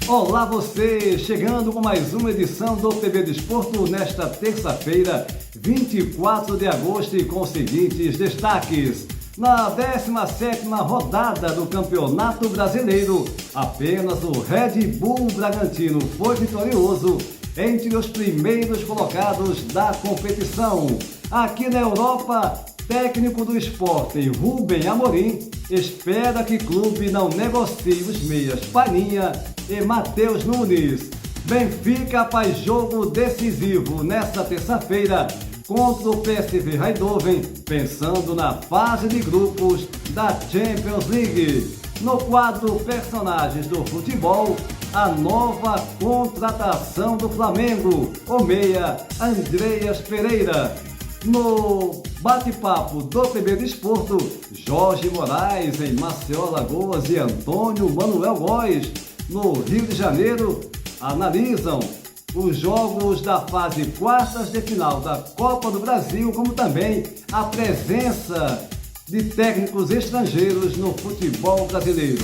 Olá você, chegando com mais uma edição do PB Desporto nesta terça-feira, 24 de agosto e com os seguintes destaques. Na 17ª rodada do Campeonato Brasileiro, apenas o Red Bull Bragantino foi vitorioso entre os primeiros colocados da competição. Aqui na Europa, técnico do Sport, Rubem Amorim, espera que clube não negocie os meias Palhinha e Matheus Nunes. Benfica faz jogo decisivo nesta terça-feira contra o PSV Eindhoven, pensando na fase de grupos da Champions League. No quadro Personagens do Futebol, a nova contratação do Flamengo, o meia Andreas Pereira. No bate-papo do PB Desporto, Jorge Moraes em Maceió, Alagoas e Antônio Manuel Góes, no Rio de Janeiro, analisam os jogos da fase quartas de final da Copa do Brasil, como também a presença de técnicos estrangeiros no futebol brasileiro.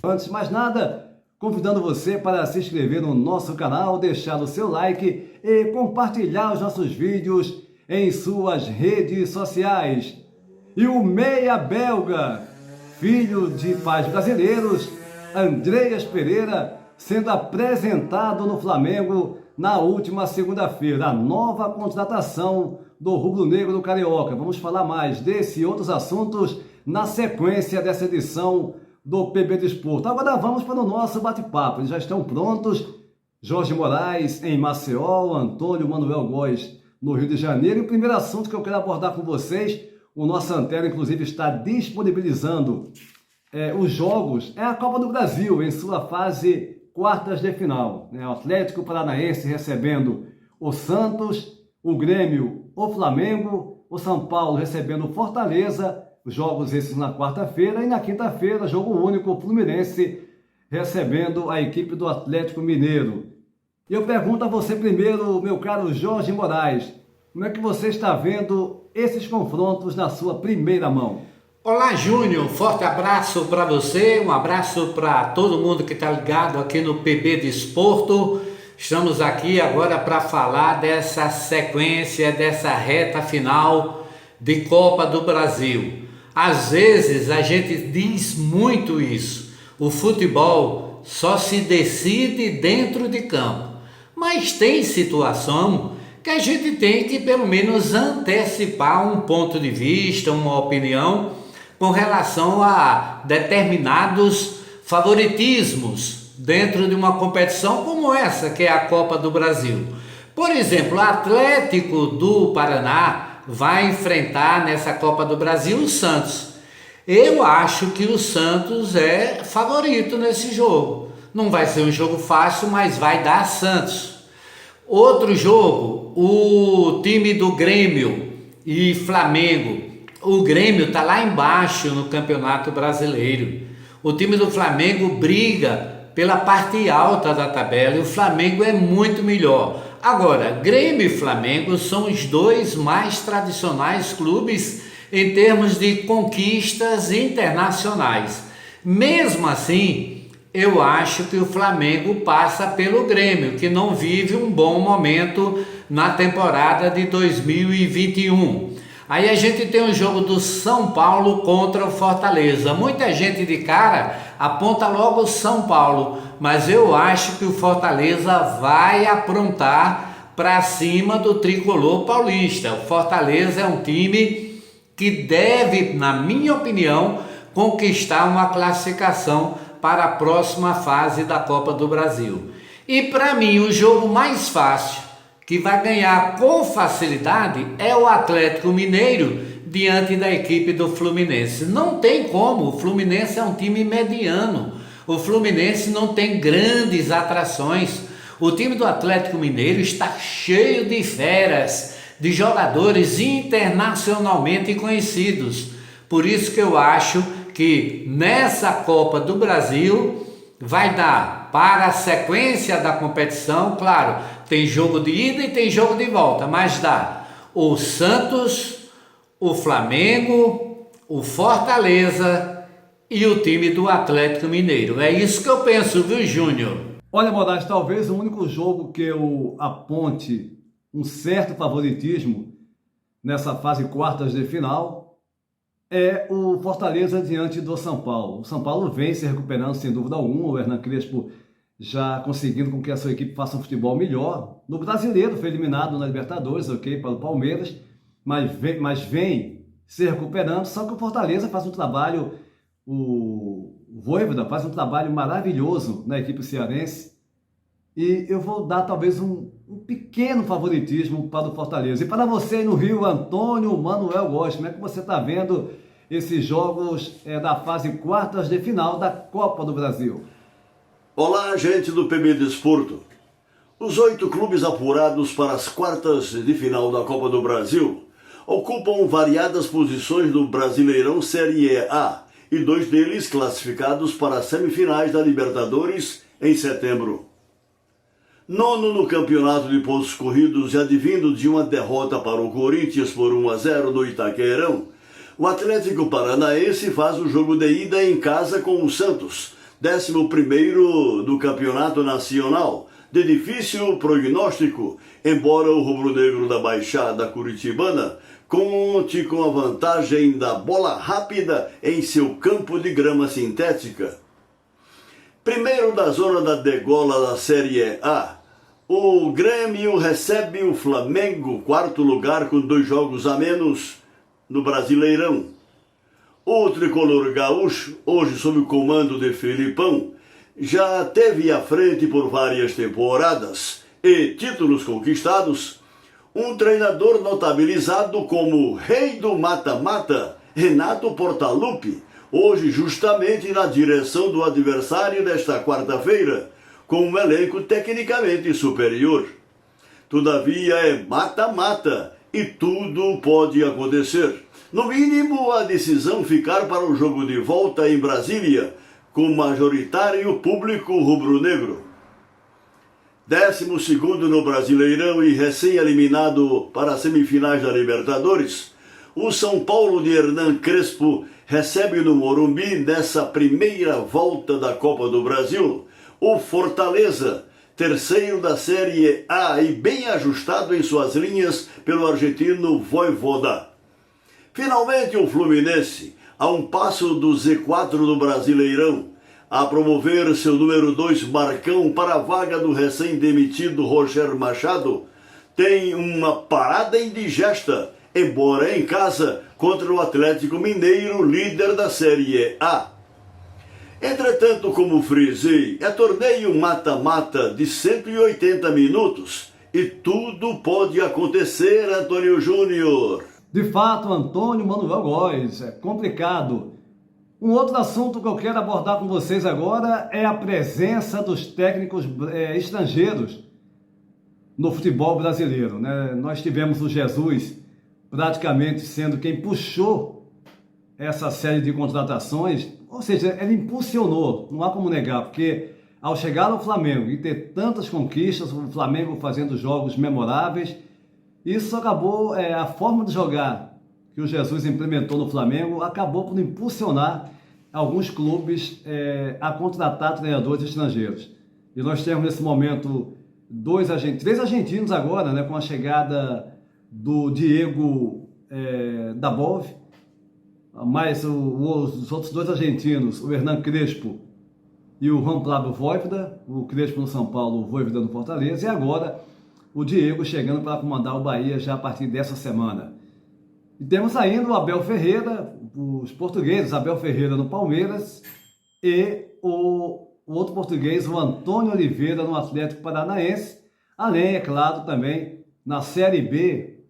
Antes de mais nada, convidando você para se inscrever no nosso canal, deixar o seu like e compartilhar os nossos vídeos em suas redes sociais. E o meia belga, filho de pais brasileiros, Andreas Pereira, sendo apresentado no Flamengo na última segunda-feira, a nova contratação do rubro-negro carioca. Vamos falar mais desse e outros assuntos na sequência dessa edição do PB Desporto. Agora vamos para o nosso bate-papo. Eles já estão prontos. Jorge Moraes em Maceió, Antônio Manuel Góes no Rio de Janeiro. E o primeiro assunto que eu quero abordar com vocês, o nosso Antero inclusive está disponibilizando os jogos, é a Copa do Brasil em sua fase quartas de final. O Atlético Paranaense recebendo o Santos, o Grêmio, o Flamengo, o São Paulo recebendo o Fortaleza. Jogos esses na quarta-feira, e na quinta-feira, jogo único, o Fluminense recebendo a equipe do Atlético Mineiro. Eu pergunto a você primeiro, meu caro Jorge Moraes, como é que você está vendo esses confrontos na sua primeira mão? Olá, Júnior, forte abraço para você, um abraço para todo mundo que está ligado aqui no PB Desporto. Estamos aqui agora para falar dessa sequência, dessa reta final de Copa do Brasil. Às vezes a gente diz muito isso, o futebol só se decide dentro de campo, mas tem situação que a gente tem que pelo menos antecipar um ponto de vista, uma opinião com relação a determinados favoritismos dentro de uma competição como essa que é a Copa do Brasil. Por exemplo, o Atlético do Paraná vai enfrentar nessa Copa do Brasil o Santos. Eu acho que o Santos é favorito nesse jogo. Não vai ser um jogo fácil, mas vai dar Santos. Outro jogo, o time do Grêmio e Flamengo. O Grêmio está lá embaixo no Campeonato Brasileiro. O time do Flamengo briga pela parte alta da tabela e o Flamengo é muito melhor. Agora, Grêmio e Flamengo são os dois mais tradicionais clubes em termos de conquistas internacionais. Mesmo assim, eu acho que o Flamengo passa pelo Grêmio, que não vive um bom momento na temporada de 2021. Aí a gente tem o jogo do São Paulo contra o Fortaleza. Muita gente de cara aponta logo o São Paulo, mas eu acho que o Fortaleza vai aprontar para cima do tricolor paulista. O Fortaleza é um time que deve, na minha opinião, conquistar uma classificação para a próxima fase da Copa do Brasil. E para mim o jogo mais fácil, que vai ganhar com facilidade, é o Atlético Mineiro diante da equipe do Fluminense. Não tem como, o Fluminense é um time mediano, o Fluminense não tem grandes atrações. O time do Atlético Mineiro está cheio de feras, de jogadores internacionalmente conhecidos. Por isso que eu acho que nessa Copa do Brasil vai dar para a sequência da competição, claro, tem jogo de ida e tem jogo de volta, mas dá o Santos, o Flamengo, o Fortaleza e o time do Atlético Mineiro. É isso que eu penso, viu, Júnior? Olha, Moraes, talvez o único jogo que eu aponte um certo favoritismo nessa fase quartas de final é o Fortaleza diante do São Paulo. O São Paulo vem se recuperando sem dúvida alguma, o Hernan Crespo já conseguindo com que a sua equipe faça um futebol melhor. No Brasileiro foi eliminado na Libertadores, ok, para o Palmeiras, mas vem se recuperando, só que o Fortaleza faz um trabalho, o Vojvoda faz um trabalho maravilhoso na equipe cearense, e eu vou dar talvez um pequeno favoritismo para o Fortaleza. E para você aí no Rio, Antônio Manuel Góes, como é que você está vendo esses jogos da fase quartas de final da Copa do Brasil? Olá, gente do PB Desporto. Os 8 clubes apurados para as quartas de final da Copa do Brasil ocupam variadas posições do Brasileirão Série A e 2 deles classificados para as semifinais da Libertadores em setembro. Nono no campeonato de pontos corridos e advindo de uma derrota para o Corinthians por 1-0 no Itaquerão, o Atlético Paranaense faz o jogo de ida em casa com o Santos, 11º do Campeonato Nacional, de difícil prognóstico, embora o rubro-negro da Baixada Curitibana conte com a vantagem da bola rápida em seu campo de grama sintética. Primeiro da zona da degola da Série A, o Grêmio recebe o Flamengo, 4º lugar com 2 jogos a menos no Brasileirão. O tricolor gaúcho, hoje sob o comando de Felipão, já teve à frente por várias temporadas e títulos conquistados um treinador notabilizado como rei do mata-mata, Renato Portaluppi, hoje justamente na direção do adversário desta quarta-feira, com um elenco tecnicamente superior. Todavia é mata-mata e tudo pode acontecer. No mínimo, a decisão ficar para o jogo de volta em Brasília, com majoritário público rubro-negro. 12º no Brasileirão e recém-eliminado para as semifinais da Libertadores, o São Paulo de Hernan Crespo recebe no Morumbi, nessa primeira volta da Copa do Brasil, o Fortaleza, 3º da Série A e bem ajustado em suas linhas pelo argentino Vojvoda. Finalmente o Fluminense, a um passo do Z4 do Brasileirão, a promover seu número 2 Marcão para a vaga do recém-demitido Roger Machado, tem uma parada indigesta, embora em casa, contra o Atlético Mineiro, líder da Série A. Entretanto, como frisei, é torneio mata-mata de 180 minutos e tudo pode acontecer, Antônio Júnior. De fato, Antônio Manuel Góes, é complicado. Um outro assunto que eu quero abordar com vocês agora é a presença dos técnicos estrangeiros no futebol brasileiro, né? Nós tivemos o Jesus praticamente sendo quem puxou essa série de contratações, ou seja, ele impulsionou, não há como negar, porque ao chegar ao Flamengo e ter tantas conquistas, o Flamengo fazendo jogos memoráveis, isso acabou, a forma de jogar que o Jesus implementou no Flamengo acabou por impulsionar alguns clubes a contratar treinadores estrangeiros. E nós temos nesse momento três argentinos agora, né, com a chegada do Diego Dabov, mais os outros 2 argentinos, o Hernan Crespo e o Juan Pablo Vojvoda, o Crespo no São Paulo, o Vojvoda no Fortaleza, e agora o Diego chegando para comandar o Bahia já a partir dessa semana. E temos ainda o Abel Ferreira, os portugueses, Abel Ferreira no Palmeiras e o outro português, o Antônio Oliveira no Atlético Paranaense, além, é claro, também na Série B,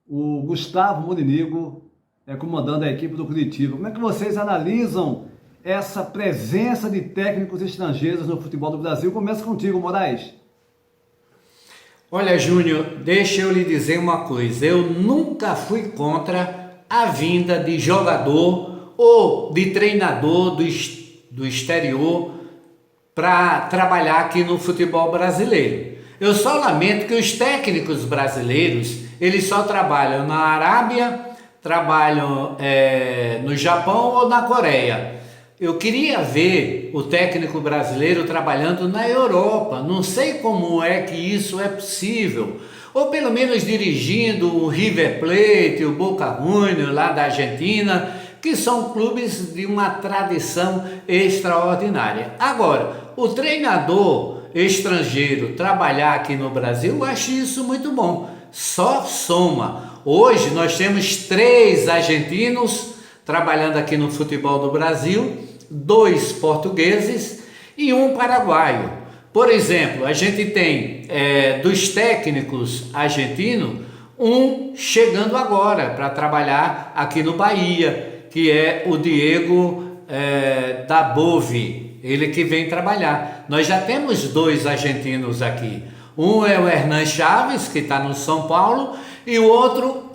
o Gustavo Murinigo comandando a equipe do Curitiba. Como é que vocês analisam essa presença de técnicos estrangeiros no futebol do Brasil? Começa contigo, Moraes. Olha, Júnior, deixa eu lhe dizer uma coisa. Eu nunca fui contra a vinda de jogador ou de treinador do exterior para trabalhar aqui no futebol brasileiro. Eu só lamento que os técnicos brasileiros, eles só trabalham na Arábia, trabalham no Japão ou na Coreia. Eu queria ver o técnico brasileiro trabalhando na Europa. Não sei como é que isso é possível. Ou pelo menos dirigindo o River Plate, o Boca Juniors lá da Argentina, que são clubes de uma tradição extraordinária. Agora, o treinador estrangeiro trabalhar aqui no Brasil, eu acho isso muito bom. Só soma. Hoje nós temos 3 argentinos trabalhando aqui no futebol do Brasil, 2 portugueses e 1 paraguaio. Por exemplo, a gente tem dos técnicos argentinos, um chegando agora para trabalhar aqui no Bahia, que é o Diego Dabove, ele que vem trabalhar. Nós já temos 2 argentinos aqui. Um é o Hernan Chaves, que está no São Paulo, e o outro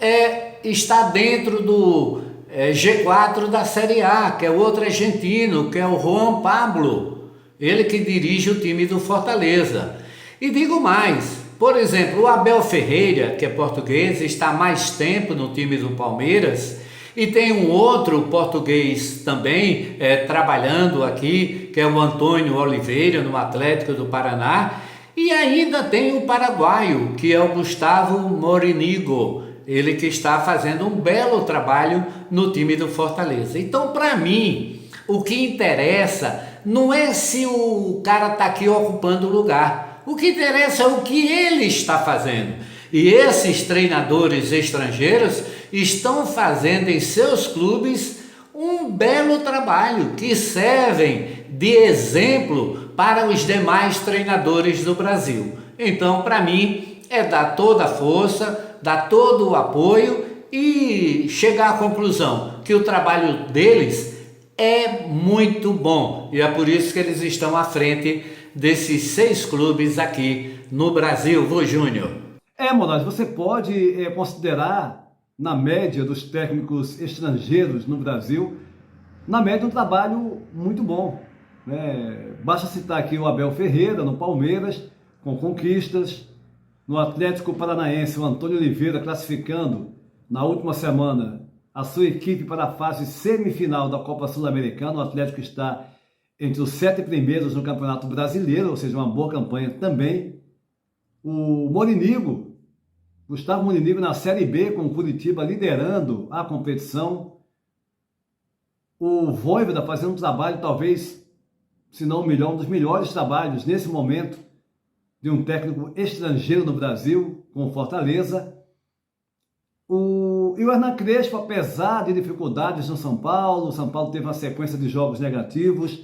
está dentro do G4 da Série A, que é outro argentino, que é o Juan Pablo, ele que dirige o time do Fortaleza. E digo mais, por exemplo, o Abel Ferreira, que é português, está há mais tempo no time do Palmeiras, e tem um outro português também trabalhando aqui, que é o Antônio Oliveira, no Atlético do Paraná, e ainda tem o paraguaio, que é o Gustavo Morinigo, ele que está fazendo um belo trabalho no time do Fortaleza. Então, para mim, o que interessa não é se o cara está aqui ocupando o lugar. O que interessa é o que ele está fazendo. E esses treinadores estrangeiros estão fazendo em seus clubes um belo trabalho, que servem de exemplo para os demais treinadores do Brasil. Então, para mim, é dar toda a força, dar todo o apoio e chegar à conclusão que o trabalho deles é muito bom. E é por isso que eles estão à frente desses 6 clubes aqui no Brasil, vô Júnior. Moraes, você pode considerar, na média dos técnicos estrangeiros no Brasil, na média um trabalho muito bom, né? Basta citar aqui o Abel Ferreira, no Palmeiras, com conquistas. No Atlético Paranaense, o Antônio Oliveira classificando na última semana a sua equipe para a fase semifinal da Copa Sul-Americana. O Atlético está entre os 7 primeiros no Campeonato Brasileiro, ou seja, uma boa campanha também. O Morinigo, Gustavo Morinigo na Série B, com o Curitiba liderando a competição. O Vojvoda fazendo um trabalho, talvez, se não o melhor, um dos melhores trabalhos nesse momento de um técnico estrangeiro no Brasil, com o Fortaleza. E o Hernan Crespo, apesar de dificuldades no São Paulo, o São Paulo teve uma sequência de jogos negativos,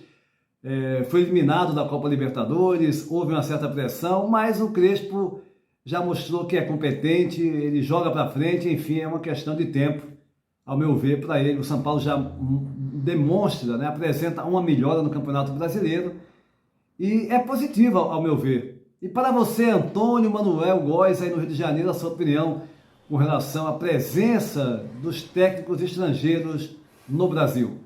foi eliminado da Copa Libertadores, houve uma certa pressão, mas o Crespo já mostrou que é competente, ele joga para frente, enfim, é uma questão de tempo, ao meu ver, para ele. O São Paulo já demonstra, né, apresenta uma melhora no Campeonato Brasileiro, e é positivo, ao meu ver. E para você, Antônio Manuel Góes, aí no Rio de Janeiro, a sua opinião com relação à presença dos técnicos estrangeiros no Brasil?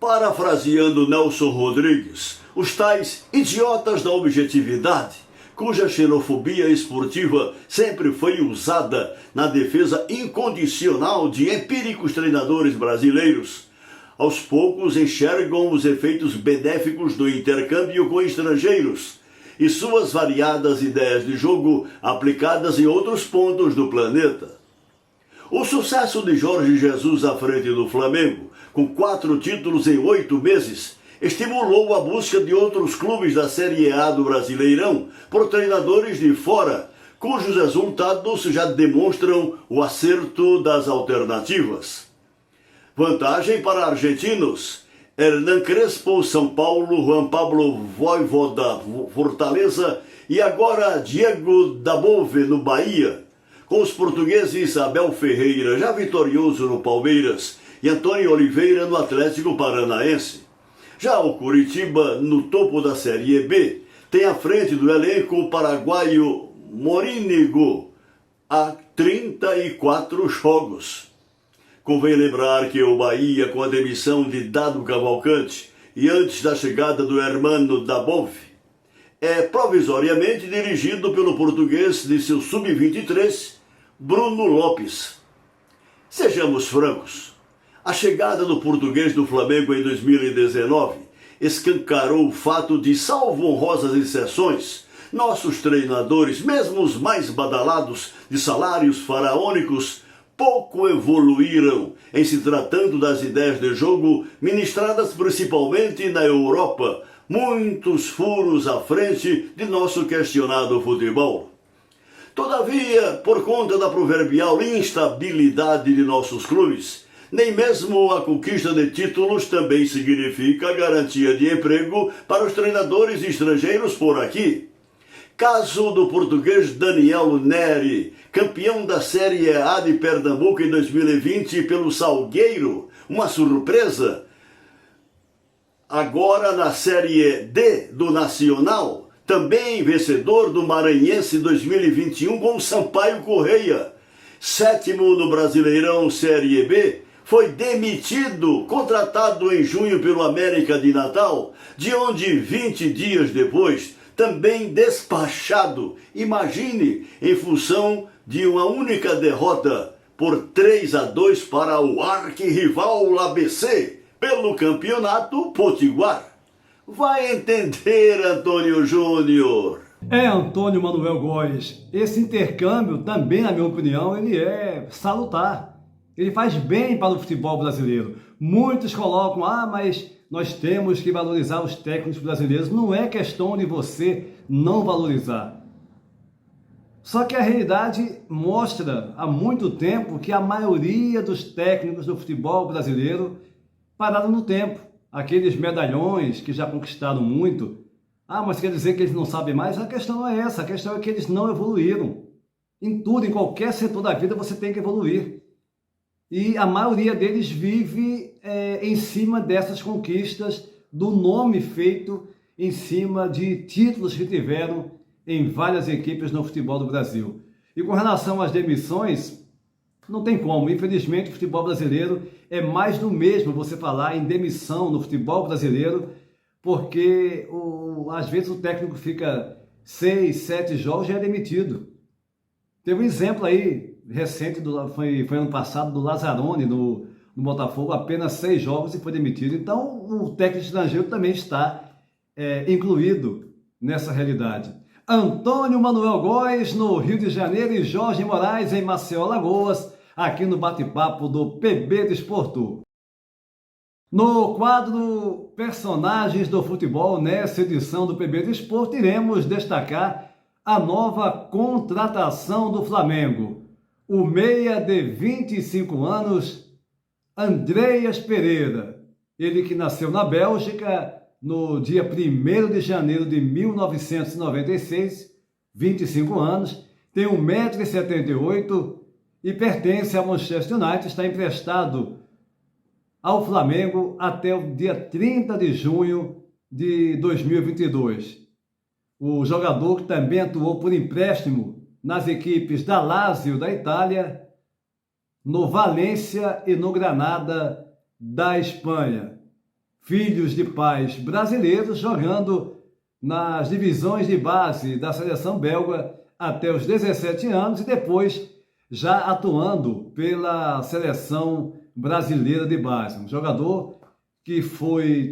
Parafraseando Nelson Rodrigues, os tais idiotas da objetividade, cuja xenofobia esportiva sempre foi usada na defesa incondicional de empíricos treinadores brasileiros, aos poucos enxergam os efeitos benéficos do intercâmbio com estrangeiros e suas variadas ideias de jogo aplicadas em outros pontos do planeta. O sucesso de Jorge Jesus à frente do Flamengo, com 4 títulos em 8 meses, estimulou a busca de outros clubes da Série A do Brasileirão por treinadores de fora, cujos resultados já demonstram o acerto das alternativas. Vantagem para argentinos: Hernan Crespo, São Paulo, Juan Pablo Vojvoda, Fortaleza e agora Diego Dabove no Bahia, com os portugueses Abel Ferreira, já vitorioso no Palmeiras, e Antônio Oliveira no Atlético Paranaense. Já o Curitiba, no topo da Série B, tem à frente do elenco o paraguaio Morinigo, há 34 jogos. Convém lembrar que o Bahia, com a demissão de Dado Cavalcante e antes da chegada do Hermano Dabove, é provisoriamente dirigido pelo português de seu sub-23, Bruno Lopes. Sejamos francos, A chegada do português do Flamengo em 2019 escancarou o fato de, salvo honrosas exceções, nossos treinadores, mesmo os mais badalados de salários faraônicos, pouco evoluíram em se tratando das ideias de jogo ministradas principalmente na Europa, muitos furos à frente de nosso questionado futebol. Todavia, por conta da proverbial instabilidade de nossos clubes, nem mesmo a conquista de títulos também significa a garantia de emprego para os treinadores estrangeiros por aqui. Caso do português Daniel Neri, campeão da Série A de Pernambuco em 2020 pelo Salgueiro, uma surpresa. Agora na Série D do Nacional, também vencedor do Maranhense 2021 com o Sampaio Correia. Sétimo no Brasileirão Série B, foi demitido, contratado em junho pelo América de Natal, de onde 20 dias depois, também despachado, imagine, em função de uma única derrota por 3-2 para o arquirrival ABC, pelo Campeonato Potiguar. Vai entender, Antônio Júnior. Antônio Manuel Góes, esse intercâmbio também, na minha opinião, ele é salutar. Ele faz bem para o futebol brasileiro. Muitos colocam, mas nós temos que valorizar os técnicos brasileiros. Não é questão de você não valorizar. Só que a realidade mostra há muito tempo que a maioria dos técnicos do futebol brasileiro pararam no tempo. Aqueles medalhões que já conquistaram muito. Mas quer dizer que eles não sabem mais? A questão não é essa. A questão é que eles não evoluíram. Em tudo, em qualquer setor da vida, você tem que evoluir. E a maioria deles vive em cima dessas conquistas, do nome feito em cima de títulos que tiveram em várias equipes no futebol do Brasil. E com relação às demissões, não tem como. Infelizmente, o futebol brasileiro é mais do mesmo você falar em demissão no futebol brasileiro, porque às vezes o técnico fica 6, 7 jogos e já é demitido. Teve um exemplo aí recente, foi ano passado, do Lazzaroni no Botafogo, apenas 6 jogos e foi demitido. Então, o técnico estrangeiro também está incluído nessa realidade. Antônio Manuel Góes, no Rio de Janeiro, e Jorge Moraes, em Maceió, Alagoas, aqui no bate-papo do PB Desporto. No quadro Personagens do Futebol, nessa edição do PB Desporto, iremos destacar a nova contratação do Flamengo. O meia de 25 anos, Andreas Pereira. Ele que nasceu na Bélgica no dia 1º de janeiro de 1996, 25 anos, tem 1,78 m e pertence ao Manchester United, está emprestado ao Flamengo até o dia 30 de junho de 2022. O jogador que também atuou por empréstimo nas equipes da Lazio da Itália, no Valência e no Granada da Espanha. Filhos de pais brasileiros, jogando nas divisões de base da seleção belga até os 17 anos e depois já atuando pela seleção brasileira de base. Um jogador que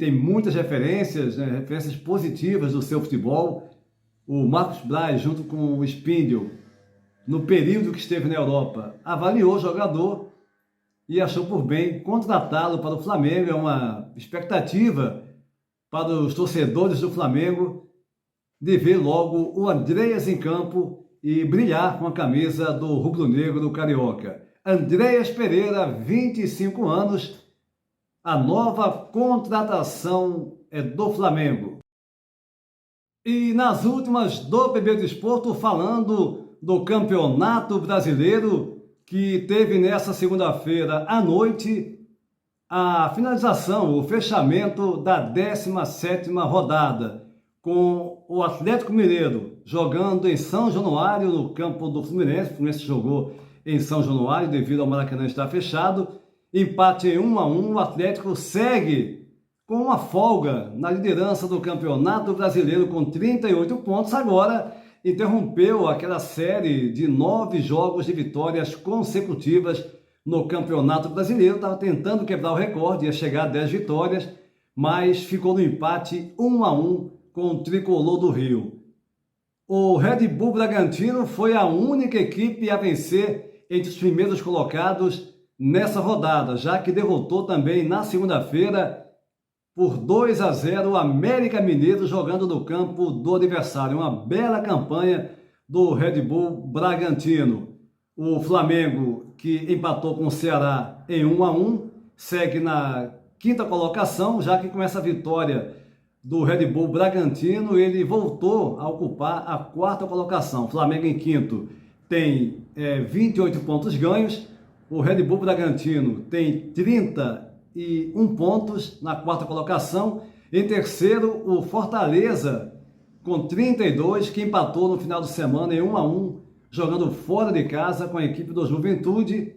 tem muitas referências, referências positivas do seu futebol. O Marcos Braz, junto com o Spindle, no período que esteve na Europa, avaliou o jogador e achou por bem contratá-lo para o Flamengo. É uma expectativa para os torcedores do Flamengo de ver logo o Andreas em campo e brilhar com a camisa do rubro-negro do Carioca. Andreas Pereira, 25 anos, a nova contratação é do Flamengo. E nas últimas do PB Desporto, falando do Campeonato Brasileiro, que teve nessa segunda-feira à noite a finalização, o fechamento da 17ª rodada, com o Atlético Mineiro jogando em São Januário, no campo do Fluminense. O Fluminense jogou em São Januário devido ao Maracanã estar fechado. Empate em 1-1, o Atlético segue com uma folga na liderança do Campeonato Brasileiro com 38 pontos. Agora interrompeu aquela série de 9 jogos de vitórias consecutivas no Campeonato Brasileiro, estava tentando quebrar o recorde, ia chegar a 10 vitórias, mas ficou no empate 1-1 com o Tricolor do Rio. O Red Bull Bragantino foi a única equipe a vencer entre os primeiros colocados nessa rodada, já que derrotou também na segunda-feira por 2-0 o América Mineiro jogando no campo do adversário. Uma bela campanha do Red Bull Bragantino. O Flamengo, que empatou com o Ceará em 1-1, segue na quinta colocação, já que com essa vitória do Red Bull Bragantino, ele voltou a ocupar a quarta colocação. O Flamengo em quinto tem 28 pontos ganhos, o Red Bull Bragantino tem 31 pontos na quarta colocação. Em terceiro, o Fortaleza com 32, que empatou no final de semana em 1-1, jogando fora de casa com a equipe do Juventude.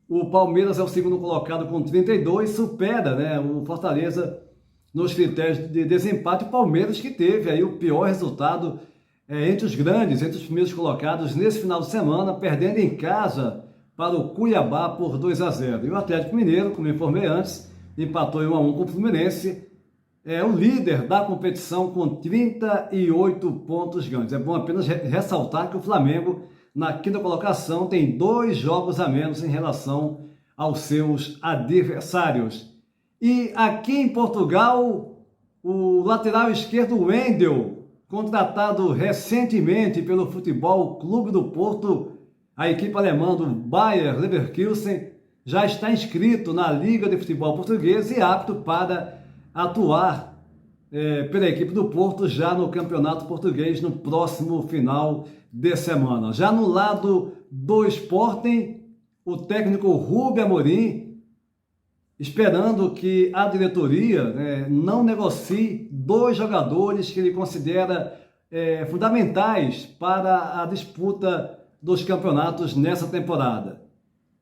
O Palmeiras é o segundo colocado com 32, supera o Fortaleza nos critérios de desempate. O Palmeiras que teve aí o pior resultado entre os grandes, entre os primeiros colocados nesse final de semana, perdendo em casa para o Cuiabá por 2-0. E o Atlético Mineiro, como informei antes, empatou em 1-1 com o Fluminense, é o líder da competição com 38 pontos ganhos. É bom apenas ressaltar que o Flamengo, na quinta colocação, tem 2 jogos a menos em relação aos seus adversários. E aqui em Portugal, o lateral esquerdo Wendel, contratado recentemente pelo Futebol Clube do Porto, a equipe alemã do Bayer Leverkusen, já está inscrito na Liga de Futebol Portuguesa e apto para atuar pela equipe do Porto já no Campeonato Português no próximo final de semana. Já no lado do Sporting, o técnico Rubem Amorim, esperando que a diretoria não negocie 2 jogadores que ele considera fundamentais para a disputa dos campeonatos nessa temporada.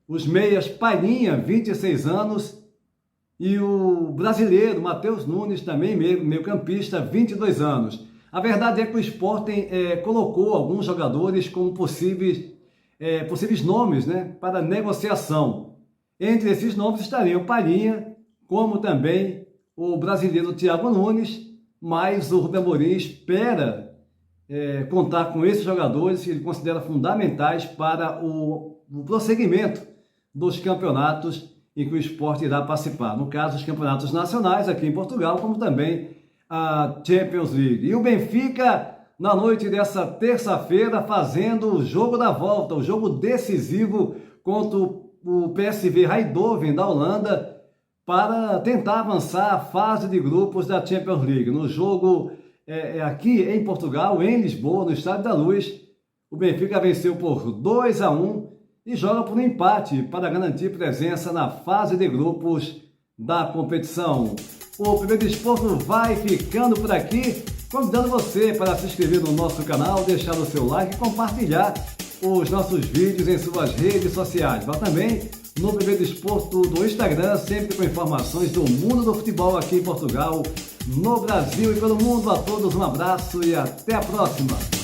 Os meias Palhinha, 26 anos, e o brasileiro Matheus Nunes, também meio-campista, 22 anos. A verdade é que o Sporting colocou alguns jogadores como possíveis nomes para negociação. Entre esses nomes estariam Palhinha, como também o brasileiro Thiago Nunes, mas o Rubem Amorim espera contar com esses jogadores que ele considera fundamentais para o prosseguimento dos campeonatos em que o Sport irá participar. No caso, os campeonatos nacionais aqui em Portugal, como também a Champions League. E o Benfica, na noite dessa terça-feira, fazendo o jogo da volta, o jogo decisivo contra o PSV Eindhoven da Holanda, para tentar avançar a fase de grupos da Champions League. No jogo aqui em Portugal, em Lisboa, no Estádio da Luz, o Benfica venceu por 2-1 e joga por um empate para garantir presença na fase de grupos da competição. O PB Desporto vai ficando por aqui, convidando você para se inscrever no nosso canal, deixar o seu like e compartilhar os nossos vídeos em suas redes sociais. Vá também no PB Desporto do Instagram, sempre com informações do mundo do futebol aqui em Portugal, no Brasil e pelo mundo. A todos um abraço e até a próxima!